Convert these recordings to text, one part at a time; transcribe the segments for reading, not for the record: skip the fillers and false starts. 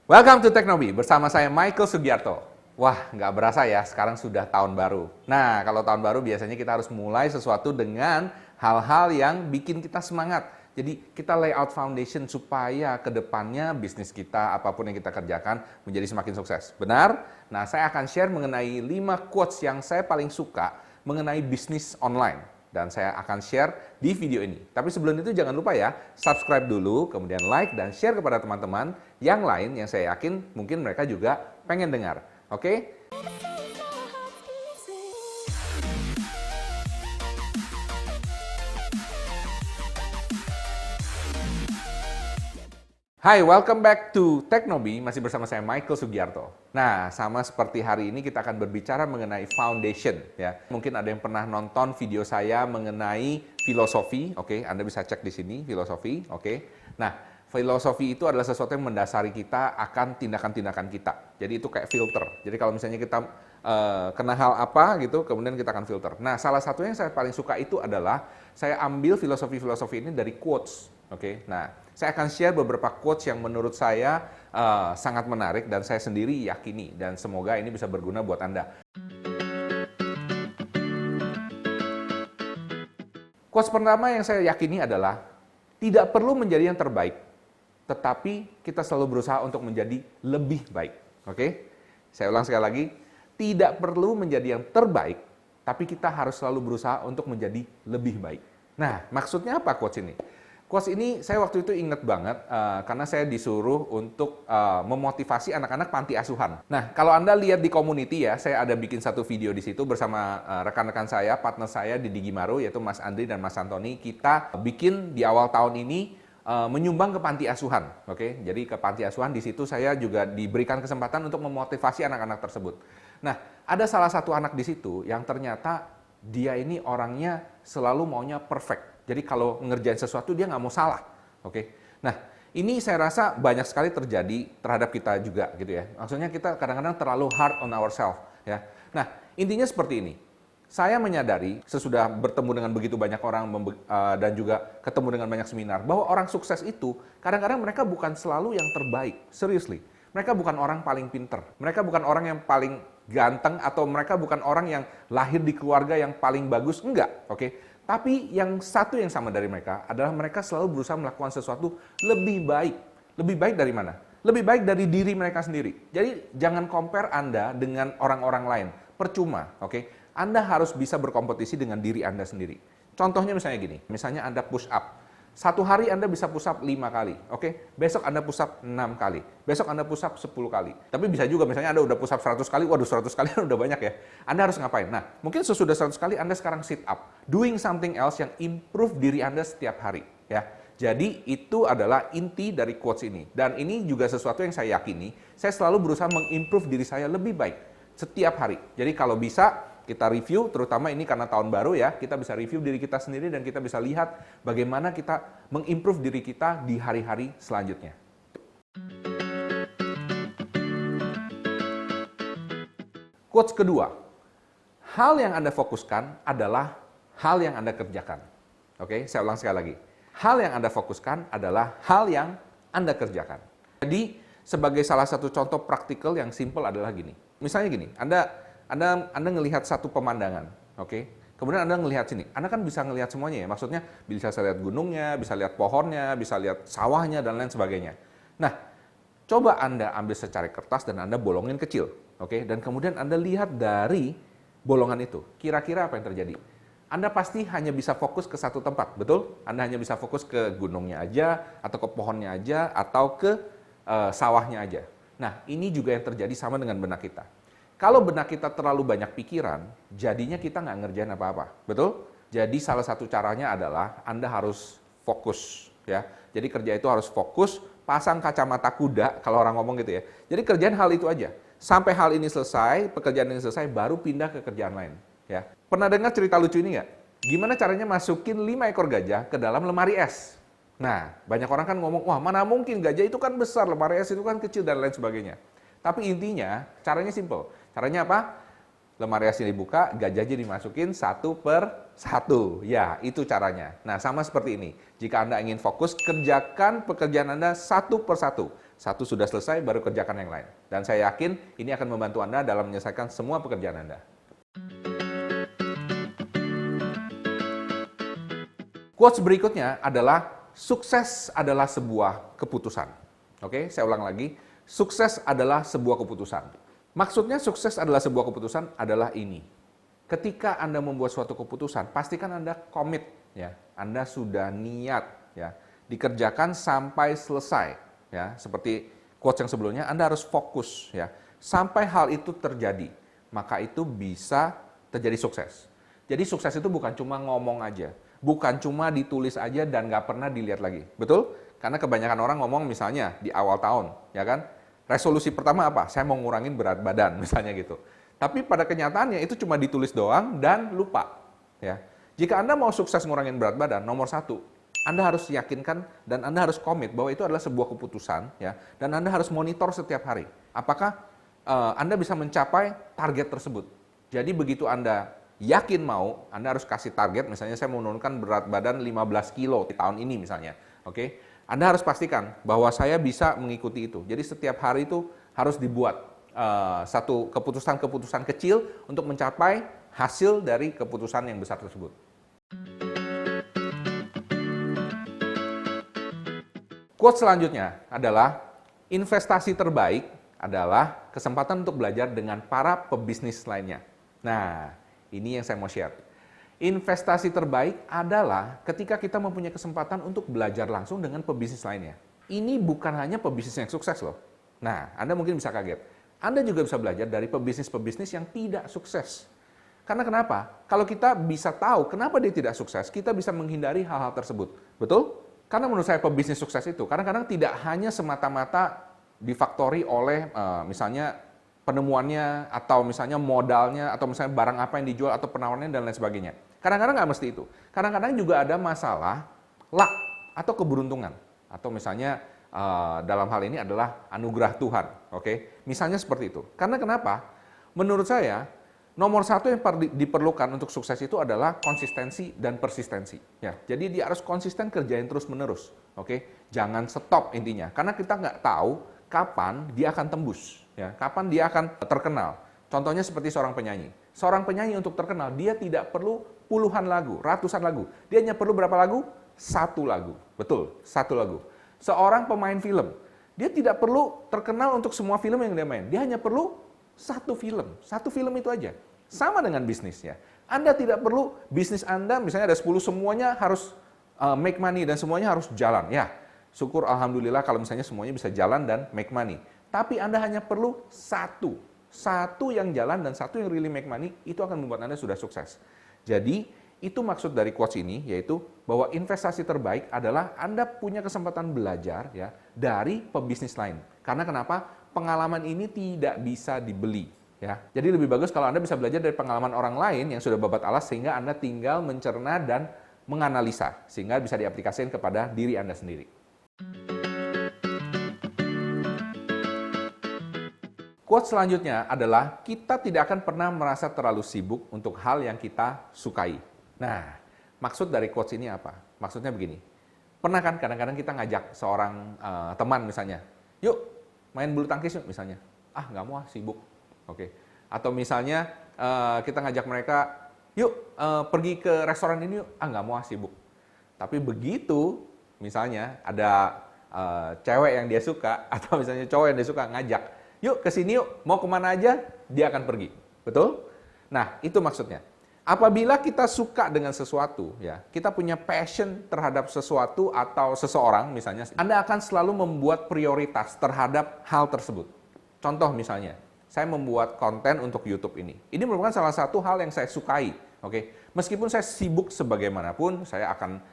Welcome to Teknobi, bersama saya Michael Sugiarto. Wah, nggak berasa ya, sekarang sudah tahun baru. Nah, kalau tahun baru biasanya kita harus mulai sesuatu dengan hal-hal yang bikin kita semangat. Jadi, kita layout foundation supaya ke depannya bisnis kita, apapun yang kita kerjakan, menjadi semakin sukses. Benar? Nah, saya akan share mengenai 5 quotes yang saya paling suka mengenai bisnis online. Dan saya akan share di video ini. Tapi sebelum itu jangan lupa ya, subscribe dulu, kemudian like dan share kepada teman-teman yang lain yang saya yakin mungkin mereka juga pengen dengar. Oke? Hai, welcome back to Teknobi, masih bersama saya Michael Sugiarto. Nah, sama seperti hari ini kita akan berbicara mengenai foundation ya. Mungkin ada yang pernah nonton video saya mengenai filosofi, oke? Anda bisa cek di sini filosofi, oke? Nah, filosofi itu adalah sesuatu yang mendasari kita akan tindakan-tindakan kita. Jadi itu kayak filter. Jadi kalau misalnya kita kena hal apa gitu, kemudian kita akan filter. Nah, salah satu yang saya paling suka itu adalah saya ambil filosofi-filosofi ini dari quotes. Oke, nah saya akan share beberapa quotes yang menurut saya sangat menarik dan saya sendiri yakini dan semoga ini bisa berguna buat Anda. Quotes pertama yang saya yakini adalah tidak perlu menjadi yang terbaik, tetapi kita selalu berusaha untuk menjadi lebih baik. Oke, saya ulang sekali lagi, tidak perlu menjadi yang terbaik, tapi kita harus selalu berusaha untuk menjadi lebih baik. Nah, maksudnya apa quotes ini? Quotes ini saya waktu itu inget banget karena saya disuruh untuk memotivasi anak-anak panti asuhan. Nah, kalau Anda lihat di community ya, saya ada bikin satu video di situ bersama rekan-rekan saya, partner saya di Digimaru, yaitu Mas Andri dan Mas Antoni. Kita bikin di awal tahun ini menyumbang ke panti asuhan. Oke, jadi ke panti asuhan di situ saya juga diberikan kesempatan untuk memotivasi anak-anak tersebut. Nah, ada salah satu anak di situ yang ternyata dia ini orangnya selalu maunya perfect. Jadi kalau ngerjain sesuatu dia nggak mau salah, oke? Nah, ini saya rasa banyak sekali terjadi terhadap kita juga gitu ya. Maksudnya kita kadang-kadang terlalu hard on ourselves ya. Nah, intinya seperti ini. Saya menyadari sesudah bertemu dengan begitu banyak orang dan juga ketemu dengan banyak seminar bahwa orang sukses itu kadang-kadang mereka bukan selalu yang terbaik, seriously. Mereka bukan orang paling pinter, mereka bukan orang yang paling ganteng atau mereka bukan orang yang lahir di keluarga yang paling bagus, enggak, oke? Tapi yang satu yang sama dari mereka adalah mereka selalu berusaha melakukan sesuatu lebih baik. Lebih baik dari mana? Lebih baik dari diri mereka sendiri. Jadi jangan compare Anda dengan orang-orang lain. Percuma, oke? Anda harus bisa berkompetisi dengan diri Anda sendiri. Contohnya misalnya gini, misalnya Anda push up. Satu hari Anda bisa push up 5 kali, oke? Besok Anda push up 6 kali, besok Anda push up 10 kali. Tapi bisa juga misalnya Anda udah push up 100 kali, waduh 100 kali udah banyak ya. Anda harus ngapain? Nah, mungkin sesudah 100 kali Anda sekarang sit up. Doing something else yang improve diri Anda setiap hari, ya. Jadi itu adalah inti dari quotes ini. Dan ini juga sesuatu yang saya yakini, saya selalu berusaha mengimprove diri saya lebih baik setiap hari. Jadi kalau bisa kita review, terutama ini karena tahun baru ya, kita bisa review diri kita sendiri dan kita bisa lihat bagaimana kita mengimprove diri kita di hari-hari selanjutnya. Quotes kedua, hal yang Anda fokuskan adalah hal yang Anda kerjakan. Oke, saya ulang sekali lagi. Hal yang Anda fokuskan adalah hal yang Anda kerjakan. Jadi, sebagai salah satu contoh praktikal yang simple adalah gini. Misalnya gini, Anda ngelihat satu pemandangan, oke? Kemudian Anda ngelihat sini, Anda kan bisa ngelihat semuanya ya, maksudnya bisa lihat gunungnya, bisa lihat pohonnya, bisa lihat sawahnya, dan lain sebagainya. Nah, coba Anda ambil secari kertas dan Anda bolongin kecil, oke? Dan kemudian Anda lihat dari bolongan itu, kira-kira apa yang terjadi? Anda pasti hanya bisa fokus ke satu tempat, betul? Anda hanya bisa fokus ke gunungnya aja, atau ke pohonnya aja, atau ke sawahnya aja. Nah, ini juga yang terjadi sama dengan benak kita. Kalau benak kita terlalu banyak pikiran, jadinya kita nggak ngerjain apa-apa, betul? Jadi salah satu caranya adalah Anda harus fokus, ya. Jadi kerja itu harus fokus, pasang kacamata kuda, kalau orang ngomong gitu ya. Jadi kerjain hal itu aja. Sampai hal ini selesai, pekerjaan ini selesai, baru pindah ke kerjaan lain, ya. Pernah dengar cerita lucu ini nggak? Gimana caranya masukin 5 ekor gajah ke dalam lemari es? Nah, banyak orang kan ngomong, wah mana mungkin, gajah itu kan besar, lemari es itu kan kecil, dan lain sebagainya. Tapi intinya, caranya simple. Caranya apa? Lemari esnya dibuka, gajahnya dimasukin satu per satu. Ya, itu caranya. Nah, sama seperti ini. Jika Anda ingin fokus, kerjakan pekerjaan Anda satu per satu. Satu sudah selesai, baru kerjakan yang lain. Dan saya yakin ini akan membantu Anda dalam menyelesaikan semua pekerjaan Anda. Quotes berikutnya adalah, sukses adalah sebuah keputusan. Oke, saya ulang lagi. Sukses adalah sebuah keputusan. Maksudnya sukses adalah sebuah keputusan adalah ini. Ketika Anda membuat suatu keputusan, pastikan Anda komit, ya. Anda sudah niat, ya, dikerjakan sampai selesai, ya. Seperti quotes yang sebelumnya, Anda harus fokus, ya, sampai hal itu terjadi. Maka itu bisa terjadi sukses. Jadi sukses itu bukan cuma ngomong aja, bukan cuma ditulis aja dan nggak pernah dilihat lagi, betul? Karena kebanyakan orang ngomong misalnya di awal tahun, ya kan? Resolusi pertama apa? Saya mau ngurangin berat badan, misalnya gitu. Tapi pada kenyataannya itu cuma ditulis doang dan lupa. Ya. Jika Anda mau sukses ngurangin berat badan, nomor satu, Anda harus yakinkan dan Anda harus komit bahwa itu adalah sebuah keputusan, ya. Dan Anda harus monitor setiap hari. Apakah Anda bisa mencapai target tersebut? Jadi begitu Anda yakin mau, Anda harus kasih target, misalnya saya mau menurunkan berat badan 15 kilo di tahun ini misalnya. Oke? Anda harus pastikan bahwa saya bisa mengikuti itu. Jadi setiap hari itu harus dibuat satu keputusan-keputusan kecil untuk mencapai hasil dari keputusan yang besar tersebut. Quote selanjutnya adalah, investasi terbaik adalah kesempatan untuk belajar dengan para pebisnis lainnya. Nah, ini yang saya mau share. Investasi terbaik adalah ketika kita mempunyai kesempatan untuk belajar langsung dengan pebisnis lainnya. Ini bukan hanya pebisnis yang sukses loh. Nah, Anda mungkin bisa kaget. Anda juga bisa belajar dari pebisnis-pebisnis yang tidak sukses. Karena kenapa? Kalau kita bisa tahu kenapa dia tidak sukses, kita bisa menghindari hal-hal tersebut. Betul? Karena menurut saya pebisnis sukses itu kadang-kadang tidak hanya semata-mata difaktori oleh misalnya penemuannya, atau misalnya modalnya, atau misalnya barang apa yang dijual, atau penawarannya, dan lain sebagainya. Kadang-kadang nggak mesti itu. Kadang-kadang juga ada masalah luck atau keberuntungan. Atau misalnya dalam hal ini adalah anugerah Tuhan. Oke? Misalnya seperti itu. Karena kenapa? Menurut saya, nomor satu yang diperlukan untuk sukses itu adalah konsistensi dan persistensi. Ya, jadi dia harus konsisten kerjain terus-menerus. Oke? Jangan stop intinya. Karena kita nggak tahu kapan dia akan tembus. Ya, kapan dia akan terkenal. Contohnya seperti seorang penyanyi. Seorang penyanyi untuk terkenal, dia tidak perlu puluhan lagu, ratusan lagu. Dia hanya perlu berapa lagu? Satu lagu. Betul, satu lagu. Seorang pemain film, dia tidak perlu terkenal untuk semua film yang dia main. Dia hanya perlu satu film. Satu film itu aja. Sama dengan bisnisnya. Anda tidak perlu bisnis Anda, misalnya ada 10, semuanya harus make money dan semuanya harus jalan. Ya, syukur alhamdulillah kalau misalnya semuanya bisa jalan dan make money. Tapi Anda hanya perlu satu yang jalan dan satu yang really make money, itu akan membuat Anda sudah sukses. Jadi, itu maksud dari quotes ini, yaitu bahwa investasi terbaik adalah Anda punya kesempatan belajar, ya, dari pebisnis lain. Karena kenapa? Pengalaman ini tidak bisa dibeli. Ya. Jadi lebih bagus kalau Anda bisa belajar dari pengalaman orang lain yang sudah babat alas, sehingga Anda tinggal mencerna dan menganalisa, sehingga bisa diaplikasikan kepada diri Anda sendiri. Quote selanjutnya adalah, kita tidak akan pernah merasa terlalu sibuk untuk hal yang kita sukai. Nah, maksud dari quotes ini apa? Maksudnya begini, pernah kan kadang-kadang kita ngajak seorang teman misalnya, yuk main bulu tangkis yuk misalnya. Ah nggak mau, sibuk. Oke. Atau misalnya kita ngajak mereka, yuk pergi ke restoran ini yuk. Ah nggak mau, sibuk. Tapi begitu misalnya ada cewek yang dia suka, atau misalnya cowok yang dia suka ngajak, yuk ke sini yuk, mau kemana aja, dia akan pergi. Betul? Nah, itu maksudnya. Apabila kita suka dengan sesuatu, ya, kita punya passion terhadap sesuatu atau seseorang misalnya, Anda akan selalu membuat prioritas terhadap hal tersebut. Contoh misalnya, saya membuat konten untuk YouTube ini. Ini merupakan salah satu hal yang saya sukai. Oke, meskipun saya sibuk sebagaimanapun, saya akan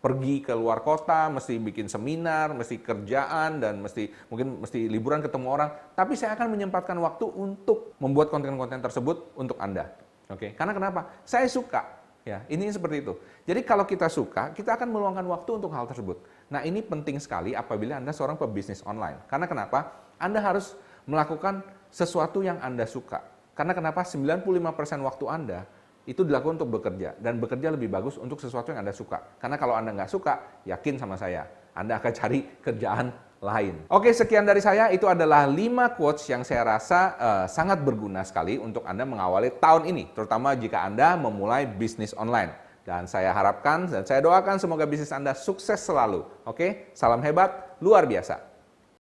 pergi ke luar kota, mesti bikin seminar, mesti kerjaan, dan mungkin mesti liburan ketemu orang. Tapi saya akan menyempatkan waktu untuk membuat konten-konten tersebut untuk Anda. Oke, karena kenapa? Saya suka. Ya, ini seperti itu. Jadi kalau kita suka, kita akan meluangkan waktu untuk hal tersebut. Nah, ini penting sekali apabila Anda seorang pebisnis online. Karena kenapa? Anda harus melakukan sesuatu yang Anda suka. Karena kenapa? 95% waktu Anda itu dilakukan untuk bekerja. Dan bekerja lebih bagus untuk sesuatu yang Anda suka. Karena kalau Anda nggak suka, yakin sama saya, Anda akan cari kerjaan lain. Oke, sekian dari saya. Itu adalah 5 quotes yang saya rasa sangat berguna sekali untuk Anda mengawali tahun ini, terutama jika Anda memulai bisnis online. Dan saya harapkan dan saya doakan semoga bisnis Anda sukses selalu. Oke, salam hebat, luar biasa.